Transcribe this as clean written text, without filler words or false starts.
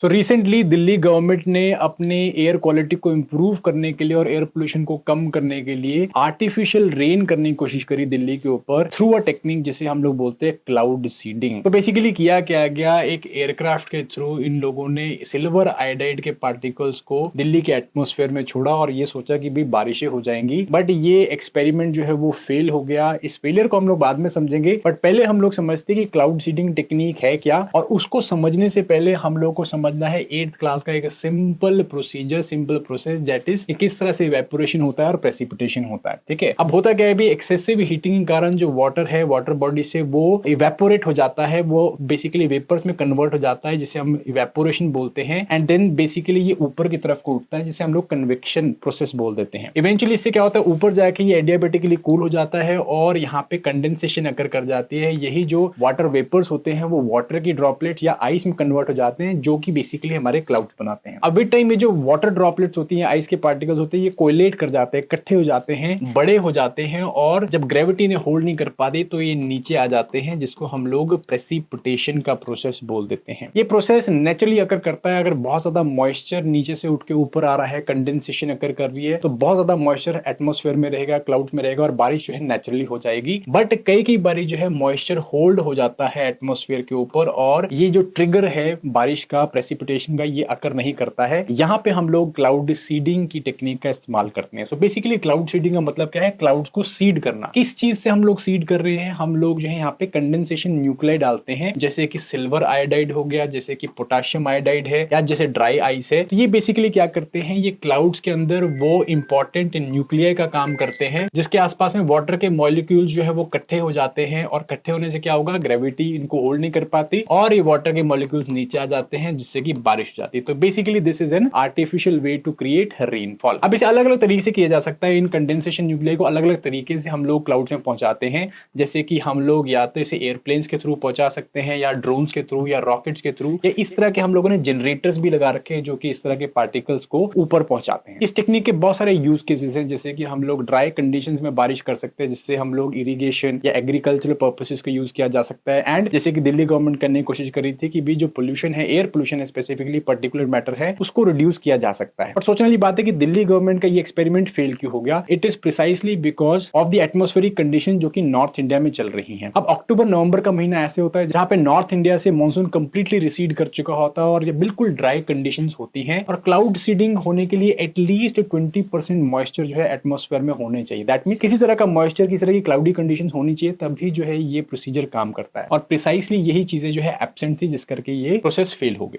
So recently Delhi government ने अपने air quality को इम्प्रूव करने के लिए और एयर पोल्यूशन को कम करने के लिए आर्टिफिशियल रेन करने की कोशिश करी दिल्ली के ऊपर थ्रू अ टेक्निक जिसे हम लोग बोलते हैं क्लाउड सीडिंग। तो बेसिकली किया क्या गया, एक एयरक्राफ्ट के थ्रू इन लोगों ने सिल्वर आयोडाइड के पार्टिकल्स को दिल्ली के एटमोस्फेयर में छोड़ा और ये सोचा कि भी बारिशें हो जाएंगी। बट ये एक्सपेरिमेंट जो है वो फेल हो गया। इस फेलियर को हम लोग बाद में समझेंगे, बट पहले हम लोग समझते कि क्लाउड सीडिंग टेक्निक है क्या, और उसको समझने से पहले हम लोग को समझना है 8th क्लास का एक simple procedure, simple process, that is किस तरह से इवेपोरेशन होता है और प्रेसिपिटेशन होता है। ठीक है, अब होता क्या है भी, एक्सेसिव हीटिंग के कारण जो वाटर है वाटर बॉडी से वो इवेपोरेट हो जाता है, वो बेसिकली वेपर्स में कन्वर्ट हो जाता है जिसे हम इवेपोरेशन बोलते हैं। एंड देन बेसिकली ये ऊपर की तरफ को उठता है जिसे हम लोग कन्वेक्शन प्रोसेस बोल देते हैं। इवेंचुअली इससे क्या होता है, ऊपर जाके ये एडियाबेटिकली कूल हो जाता है और यहाँ पे कंडेंसेशन अकर कर जाती है। यही जो वाटर वेपर्स होते हैं वो वाटर की ड्रॉपलेट्स या आइस में कन्वर्ट हो जाते हैं, जो कि बेसिकली हमारे क्लाउड्स बनाते हैं। अब विद टाइम में जो वाटर ड्रॉपलेट्स होती हैं, आइस के पार्टिकल्स होते हैं, ये कोयलेट कर जाते हैं, इकट्ठे हो जाते हैं, बड़े हो जाते हैं, और जब ग्रेविटी ने होल्ड नहीं कर पाती तो ये नीचे आ जाते हैं, जिसको हम लोग प्रेसिपिटेशन का प्रोसेस बोल देते हैं। ये प्रोसेस नेचुरली अकर करता है अगर बहुत ज्यादा मॉइस्चर नीचे से उठ के ऊपर आ रहा है, कंडेंसेशन अकर कर रही है, तो बहुत ज्यादा मॉइस्चर एटमोस्फेयर में रहेगा, क्लाउड्स में रहेगा और बारिश जो है नेचुरली हो जाएगी। बट कई बारी जो है मॉइस्चर होल्ड हो जाता है एटमोस्फेयर के ऊपर, और ये जो ट्रिगर है बारिश का, प्रेसिपिटेशन का, ये अकर नहीं करता है। यहाँ पे हम लोग क्लाउड सीडिंग की टेक्निक का इस्तेमाल करते हैं। सो बेसिकली क्लाउड सीडिंग का मतलब क्या है, क्लाउड्स को सीड करना। किस चीज से हम लोग सीड कर रहे हैं, हम लोग जो है यहाँ पे कंडेंसेशन न्यूक्लियाई डालते हैं, जैसे कि सिल्वर आयोडाइड हो गया, जैसे कि पोटेशियम आयोडाइड है, या जैसे ड्राई आइस है। तो ये बेसिकली क्या करते हैं, ये क्लाउड्स के अंदर वो इंपॉर्टेंट न्यूक्लियाई का काम करते हैं जिसके आसपास में वाटर के मॉलिक्यूल्स जो है वो इकट्ठे हो जाते हैं, और इकट्ठे होने से क्या होगा, ग्रेविटी इनको होल्ड नहीं कर पाती और ये वाटर के मॉलिक्यूल्स नीचे आ जाते हैं, जिससे कि बारिश हो जाती है। तो basically this is an artificial way to create rainfall. अब इसे अलग अलग तरीके से किया जा सकता है। इन कंडेंसेशन न्यूक्लियाई को अलग अलग तरीके से हम लोग क्लाउड्स में पहुंचाते हैं, जैसे कि हम लोग या तो इसे एयरप्लेन्स के थ्रू पहुंचा सकते हैं, या ड्रोन्स के थ्रू, या रॉकेट्स के थ्रू, या इस तरह के हम लोगों ने जनरेटर्स भी लगा रखे हैं जो कि इस तरह के पार्टिकल्स को ऊपर पहुंचाते हैं। इस टेक्निक के बहुत सारे यूज केसेस हैं, जैसे कि हम लोग ड्राई कंडीशंस में बारिश कर सकते हैं, जिससे हम लोग इरिगेशन या एग्रीकल्चरल पर्पसेस को यूज किया जा सकता है। एंड जैसे कि दिल्ली गवर्नमेंट करने की कोशिश करी थी कि भी जो पोल्यूशन है, एयर पोल्यूशन है स्पेसिफिकली, पर्टिकुलर मैटर है, उसको रिड्यूस किया जा सकता है। और सोचने वाली बात है कि दिल्ली गवर्नमेंट का ये एक्सपेरिमेंट फेल क्यों हो गया। It is precisely because of the atmospheric condition जो कि नॉर्थ इंडिया में चल रही हैं। अब अक्टूबर नवंबर का महीना ऐसे होता है जहां पे नॉर्थ इंडिया से मानसून कंप्लीटली रिसीड कर चुका होता है और ये बिल्कुल ड्राई कंडीशंस होती हैं, और क्लाउड सीडिंग होने के लिए एटलीस्ट 20% मॉइस्चर जो है एटमॉस्फेयर में होने चाहिए। दैट मींस किसी तरह का मॉइस्चर, किसी तरह की क्लाउडी कंडीशंस होनी चाहिए, तभी जो है ये प्रोसीजर काम करता है। और प्रिसाइसली यही चीजें जो है एब्सेंट थी, जिस करके ये प्रोसेस फेल हो गया।